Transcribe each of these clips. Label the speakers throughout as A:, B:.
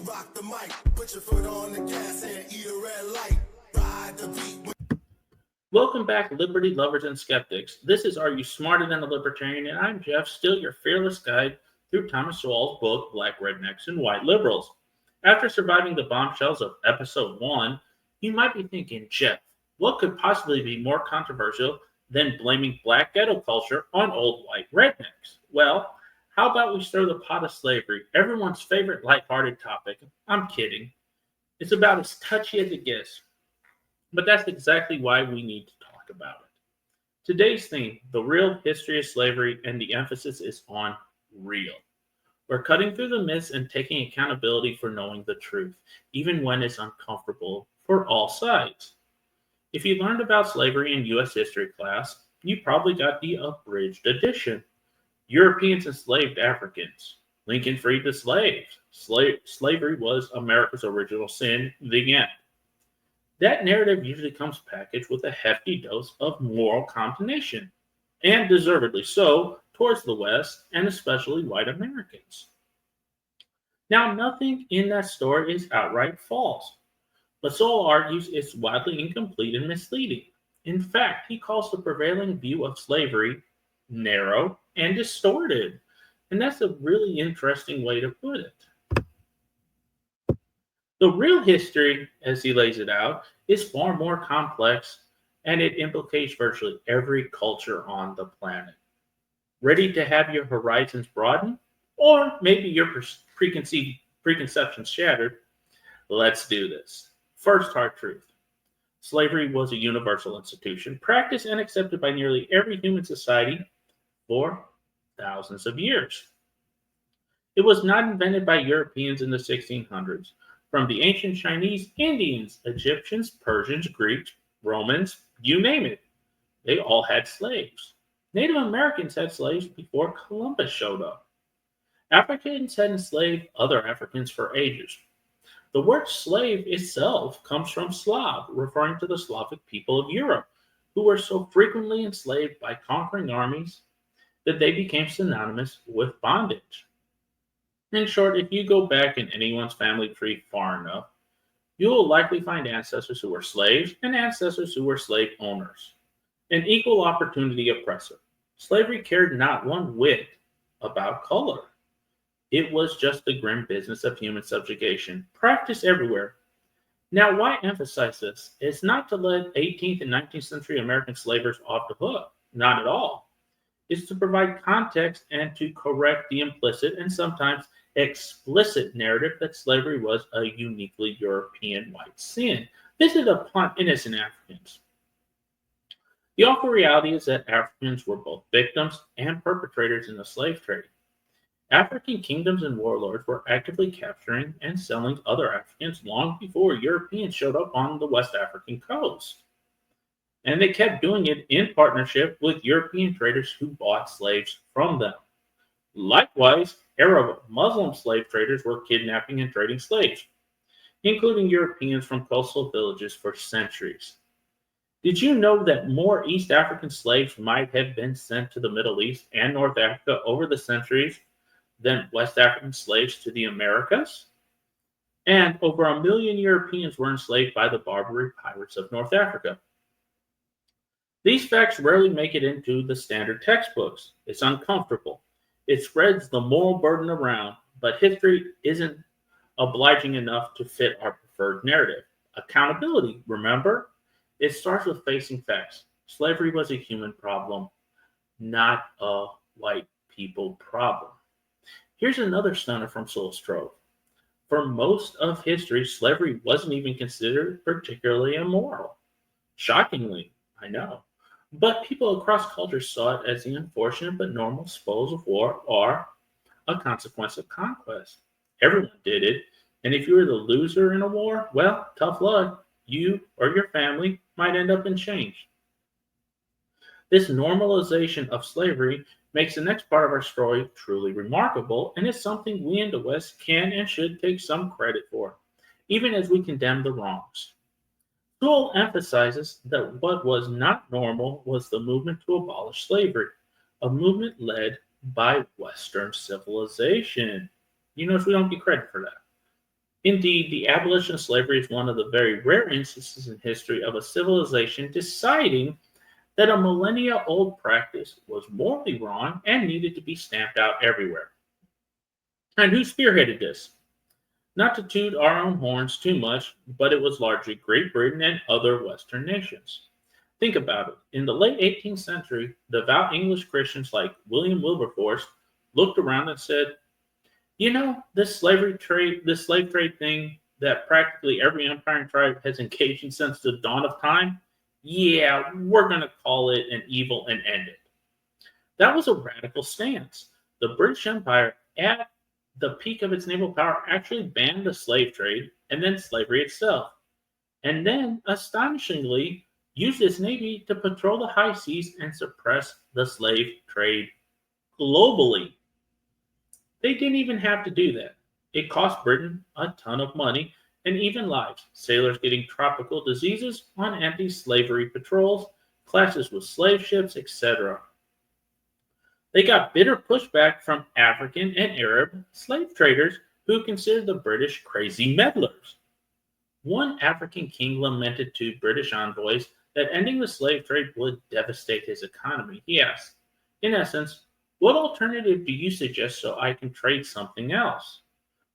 A: rock the mic, put your foot on the gas and eat a red light. Ride the beat.
B: Welcome back, liberty lovers and skeptics. This is Are You Smarter Than a Libertarian? And I'm Jeff, still your fearless guide through Thomas Sowell's book, Black Rednecks and White Liberals. After surviving the bombshells of episode 1, you might be thinking, Jeff, what could possibly be more controversial than blaming black ghetto culture on old white rednecks? Well, how about we stir the pot of slavery, everyone's favorite lighthearted topic? I'm kidding. It's about as touchy as it gets. But that's exactly why we need to talk about it. Today's theme, the real history of slavery, and the emphasis is on real. We're cutting through the myths and taking accountability for knowing the truth, even when it's uncomfortable for all sides. If you learned about slavery in U.S. history class, you probably got the abridged edition. Europeans enslaved Africans. Lincoln freed the slaves. Slavery was America's original sin. The end. That narrative usually comes packaged with a hefty dose of moral condemnation, and deservedly so, towards the West and especially white Americans. Now, nothing in that story is outright false, but Sowell argues it's wildly incomplete and misleading. In fact, he calls the prevailing view of slavery narrow and distorted, and that's a really interesting way to put it. The real history, as he lays it out, is far more complex, and it implicates virtually every culture on the planet. Ready to have your horizons broaden? Or maybe your preconceptions shattered? Let's do this. First hard truth. Slavery was a universal institution, practiced and accepted by nearly every human society for thousands of years. It was not invented by Europeans in the 1600s. From the ancient Chinese, Indians, Egyptians, Persians, Greeks, Romans, you name it. They all had slaves. Native Americans had slaves before Columbus showed up. Africans had enslaved other Africans for ages. The word slave itself comes from Slav, referring to the Slavic people of Europe, who were so frequently enslaved by conquering armies that they became synonymous with bondage. In short, if you go back in anyone's family tree far enough, you will likely find ancestors who were slaves and ancestors who were slave owners. An equal opportunity oppressor. Slavery cared not one whit about color. It was just the grim business of human subjugation, practiced everywhere. Now, why emphasize this? It's not to let 18th and 19th century American slavers off the hook. Not at all. It's to provide context and to correct the implicit and sometimes explicit narrative that slavery was a uniquely European white sin visited upon innocent Africans. The awful reality is that Africans were both victims and perpetrators in the slave trade. African kingdoms and warlords were actively capturing and selling other Africans long before Europeans showed up on the West African coast. And they kept doing it in partnership with European traders who bought slaves from them. Likewise, Arab Muslim slave traders were kidnapping and trading slaves, including Europeans from coastal villages for centuries. Did you know that more East African slaves might have been sent to the Middle East and North Africa over the centuries than West African slaves to the Americas? And over 1 million Europeans were enslaved by the Barbary pirates of North Africa. These facts rarely make it into the standard textbooks. It's uncomfortable. It spreads the moral burden around, but history isn't obliging enough to fit our preferred narrative. Accountability, remember? It starts with facing facts. Slavery was a human problem, not a white people problem. Here's another stunner from Sowell's Trove. For most of history, slavery wasn't even considered particularly immoral. Shockingly, I know. But people across cultures saw it as the unfortunate but normal spoils of war or a consequence of conquest. Everyone did it, and if you were the loser in a war, well, tough luck. You or your family might end up in chains. This normalization of slavery makes the next part of our story truly remarkable, and it's something we in the West can and should take some credit for, even as we condemn the wrongs. Sowell emphasizes that what was not normal was the movement to abolish slavery, a movement led by Western civilization. You notice we don't get credit for that. Indeed, the abolition of slavery is one of the very rare instances in history of a civilization deciding that a millennia old practice was morally wrong and needed to be stamped out everywhere. And who spearheaded this? Not to toot our own horns too much, but it was largely Great Britain and other Western nations. Think about it. In the late 18th century, devout English Christians like William Wilberforce looked around and said, you know, this slave trade thing that practically every empire and tribe has engaged in since the dawn of time, yeah, we're going to call it an evil and end it. That was a radical stance. The British Empire, at the peak of its naval power, actually banned the slave trade and then slavery itself, and then, astonishingly, used its navy to patrol the high seas and suppress the slave trade globally. They didn't even have to do that. It cost Britain a ton of money and even lives. Sailors getting tropical diseases on anti slavery patrols, clashes with slave ships, etc. They got bitter pushback from African and Arab slave traders who considered the British crazy meddlers. One African king lamented to British envoys that ending the slave trade would devastate his economy. He asked, in essence, what alternative do you suggest so I can trade something else?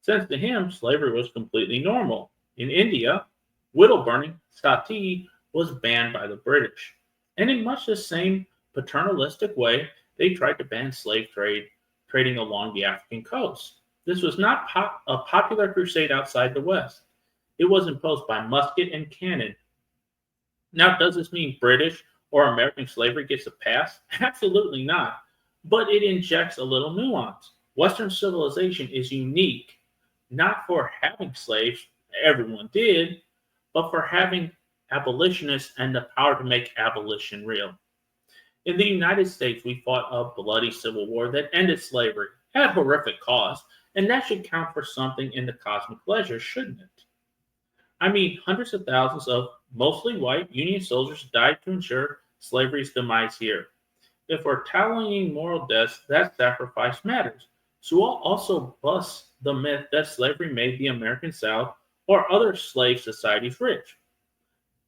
B: Since to him, slavery was completely normal. In India, widow burning, sati, was banned by the British. And in much the same paternalistic way, they tried to ban slave trade, trading along the African coast. This was not a popular crusade outside the West. It was imposed by musket and cannon. Now, does this mean British or American slavery gets a pass? Absolutely not. But it injects a little nuance. Western civilization is unique, not for having slaves, everyone did, but for having abolitionists and the power to make abolition real. In the United States, we fought a bloody civil war that ended slavery at horrific cost, and that should count for something in the cosmic ledger, shouldn't it? I mean, hundreds of thousands of mostly white Union soldiers died to ensure slavery's demise here. If we're tallying moral deaths, that sacrifice matters. Sewell also busts the myth that slavery made the American South or other slave societies rich.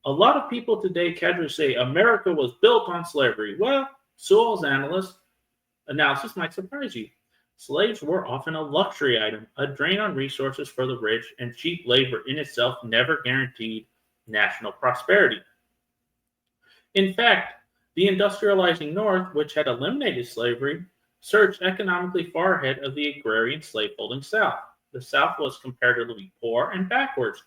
B: A lot of people today casually say America was built on slavery. Well, Sewell's analysis might surprise you. Slaves were often a luxury item, a drain on resources for the rich, and cheap labor in itself never guaranteed national prosperity. In fact, the industrializing North, which had eliminated slavery, surged economically far ahead of the agrarian slaveholding South. The South was comparatively poor and backwards,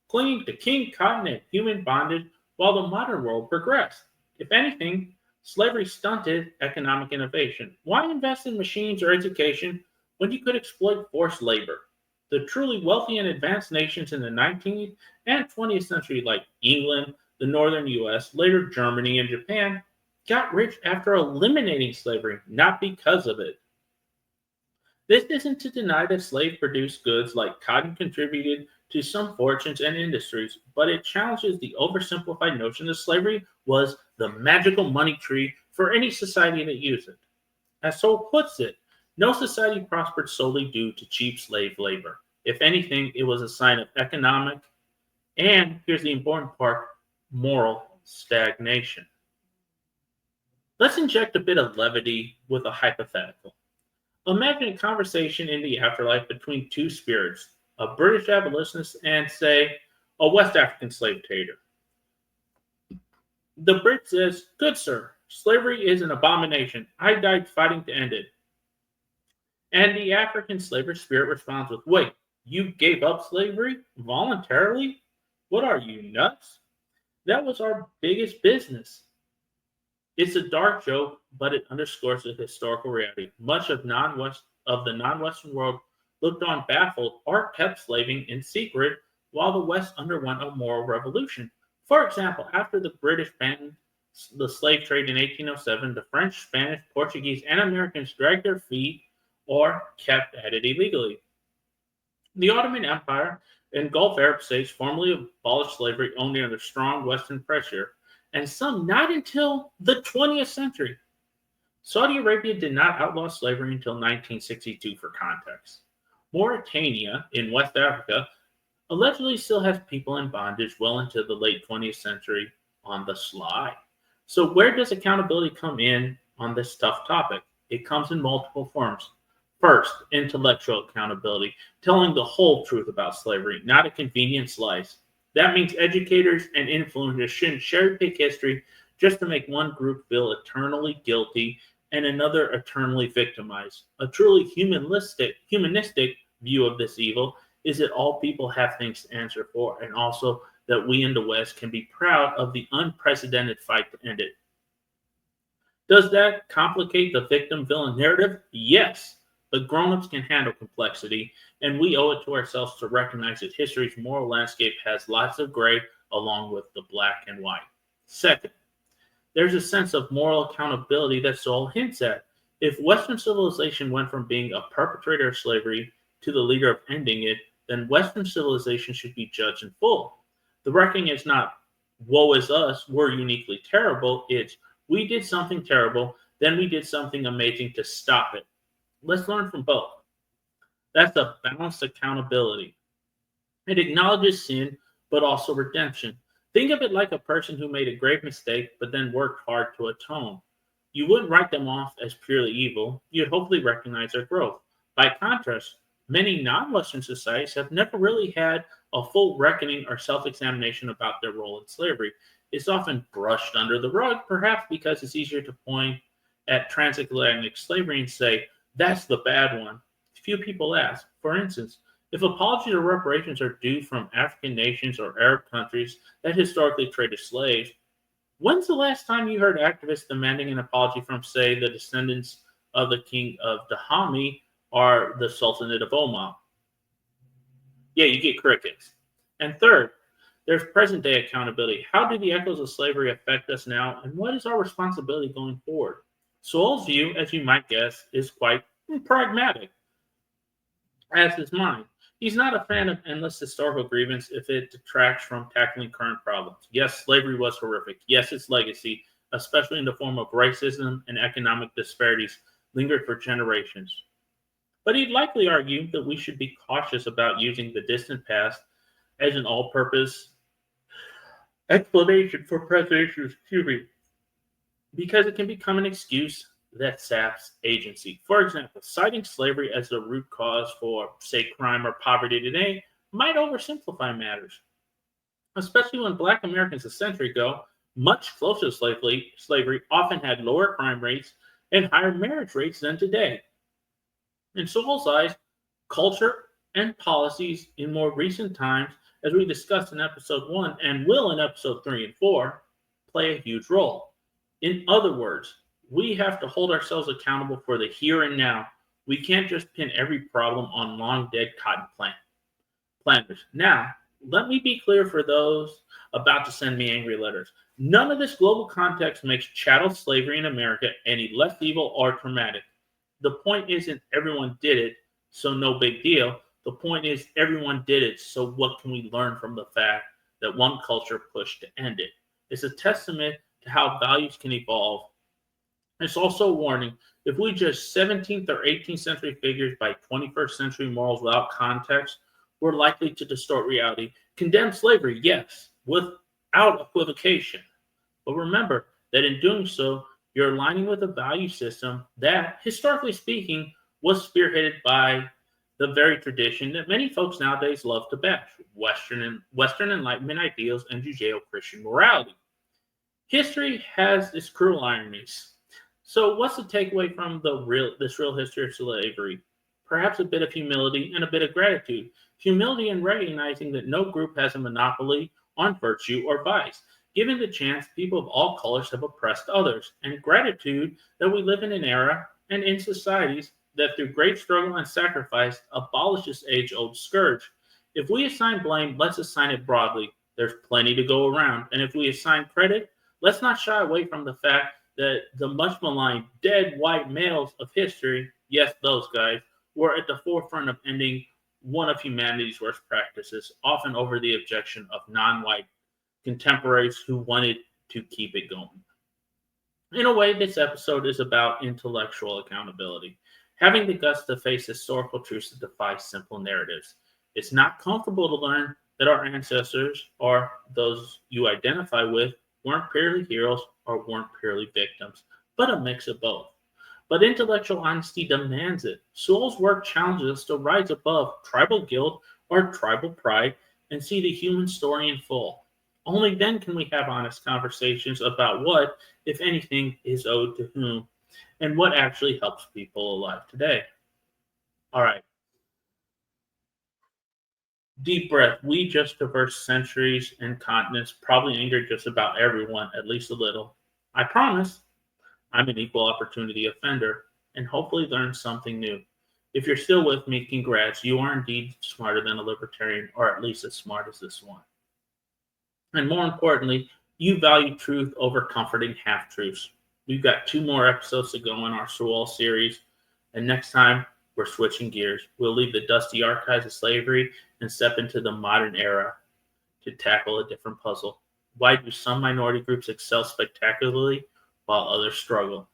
B: clinging to king, cotton, and human bondage while the modern world progressed. If anything, slavery stunted economic innovation. Why invest in machines or education when you could exploit forced labor? The truly wealthy and advanced nations in the 19th and 20th century, like England, the northern US, later Germany and Japan, got rich after eliminating slavery, not because of it. This isn't to deny that slave produced goods like cotton contributed to some fortunes and industries, but it challenges the oversimplified notion that slavery was the magical money tree for any society that used it. As Sowell puts it, no society prospered solely due to cheap slave labor. If anything, it was a sign of economic and, here's the important part, moral stagnation. Let's inject a bit of levity with a hypothetical. Imagine a conversation in the afterlife between two spirits, a British abolitionist and, say, a West African slave trader. The Brit says, good sir, slavery is an abomination. I died fighting to end it. And the African slaver spirit responds with, wait, you gave up slavery voluntarily? What are you, nuts? That was our biggest business. It's a dark joke, but it underscores the historical reality. Much of the non-Western world looked on baffled or kept slaving in secret while the West underwent a moral revolution. For example, after the British banned the slave trade in 1807, the French, Spanish, Portuguese, and Americans dragged their feet or kept at it illegally. The Ottoman Empire and Gulf Arab states formally abolished slavery only under strong Western pressure, and some not until the 20th century. Saudi Arabia did not outlaw slavery until 1962 for context. Mauritania in West Africa allegedly still has people in bondage well into the late 20th century on the sly. So, where does accountability come in on this tough topic? It comes in multiple forms. First, intellectual accountability, telling the whole truth about slavery, not a convenient slice. That means educators and influencers shouldn't cherry pick history just to make one group feel eternally guilty and another eternally victimized. A truly humanistic view of this evil is that all people have things to answer for, and also that we in the West can be proud of the unprecedented fight to end it. Does that complicate the victim villain narrative? Yes. But grown-ups can handle complexity, and we owe it to ourselves to recognize that history's moral landscape has lots of gray along with the black and white. Second, there's a sense of moral accountability that Sowell hints at. If Western civilization went from being a perpetrator of slavery to the leader of ending it, then Western civilization should be judged in full. The reckoning is not, woe is us, we're uniquely terrible. It's, we did something terrible, then we did something amazing to stop it. Let's learn from both. That's a balanced accountability. It acknowledges sin, but also redemption. Think of it like a person who made a grave mistake, but then worked hard to atone. You wouldn't write them off as purely evil. You'd hopefully recognize their growth. By contrast, many non-Western societies have never really had a full reckoning or self-examination about their role in slavery. It's often brushed under the rug, perhaps because it's easier to point at transatlantic slavery and say, that's the bad one. Few people ask. For instance, if apologies or reparations are due from African nations or Arab countries that historically traded slaves, when's the last time you heard activists demanding an apology from, say, the descendants of the king of Dahomey or the Sultanate of Oman? Yeah, you get crickets. And third, there's present day accountability. How do the echoes of slavery affect us now, and what is our responsibility going forward? Sowell's view, as you might guess, is quite pragmatic, as is mine. He's not a fan of endless historical grievance if it detracts from tackling current problems. Yes, slavery was horrific. Yes, its legacy, especially in the form of racism and economic disparities, lingered for generations. But he'd likely argue that we should be cautious about using the distant past as an all-purpose explanation for preservation of history, because it can become an excuse that saps agency. For example, citing slavery as the root cause for, say, crime or poverty today might oversimplify matters, especially when Black Americans a century ago, much closer to slavery often had lower crime rates and higher marriage rates than today. In Sowell's eyes, culture and policies in more recent times, as we discussed in episode 1 and will in episode 3 and 4, play a huge role. In other words, we have to hold ourselves accountable for the here and now. We can't just pin every problem on long dead cotton planters. Now, let me be clear for those about to send me angry letters. None of this global context makes chattel slavery in America any less evil or traumatic. The point isn't everyone did it, so no big deal. The point is everyone did it, so what can we learn from the fact that one culture pushed to end it? It's a testament to how values can evolve. It's also a warning. If we judge 17th or 18th century figures by 21st century morals without context, we're likely to distort reality. Condemn slavery, yes, without equivocation. But remember that in doing so, you're aligning with a value system that, historically speaking, was spearheaded by the very tradition that many folks nowadays love to bash, Western Enlightenment ideals and Judeo-Christian morality. History has its cruel ironies. So what's the takeaway from this real history of slavery? Perhaps a bit of humility and a bit of gratitude. Humility in recognizing that no group has a monopoly on virtue or vice. Given the chance, people of all colors have oppressed others. And gratitude that we live in an era and in societies that through great struggle and sacrifice abolish this age-old scourge. If we assign blame, let's assign it broadly. There's plenty to go around. And if we assign credit, let's not shy away from the fact that the much maligned dead white males of history, yes, those guys, were at the forefront of ending one of humanity's worst practices, often over the objection of non-white contemporaries who wanted to keep it going. In a way, this episode is about intellectual accountability, having the guts to face historical truths that defy simple narratives. It's not comfortable to learn that our ancestors, or those you identify with, weren't purely heroes or weren't purely victims, but a mix of both. But intellectual honesty demands it. Sowell's work challenges us to rise above tribal guilt or tribal pride and see the human story in full. Only then can we have honest conversations about what, if anything, is owed to whom and what actually helps people alive today. All right, deep breath. We just traversed centuries and continents, probably angered just about everyone, at least a little. I promise I'm an equal opportunity offender and hopefully learn something new. If you're still with me, congrats. You are indeed smarter than a libertarian, or at least as smart as this one. And more importantly, you value truth over comforting half truths. We've got 2 more episodes to go in our Sowell series, and next time we're switching gears. We'll leave the dusty archives of slavery and step into the modern era to tackle a different puzzle. Why do some minority groups excel spectacularly while others struggle?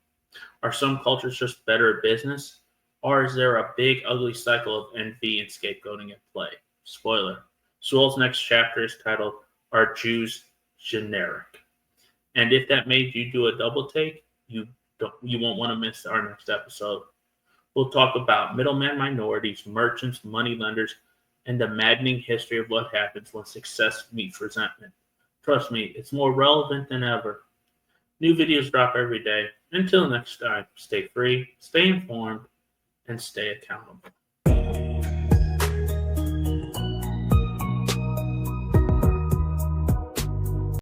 B: Are some cultures just better at business? Or is there a big, ugly cycle of envy and scapegoating at play? Spoiler. Sowell's next chapter is titled, Are Jews Generic? And if that made you do a double take, you won't want to miss our next episode. We'll talk about middleman minorities, merchants, moneylenders, and the maddening history of what happens when success meets resentment. Trust me, it's more relevant than ever. New videos drop every day. Until next time, stay free, stay informed, and stay accountable.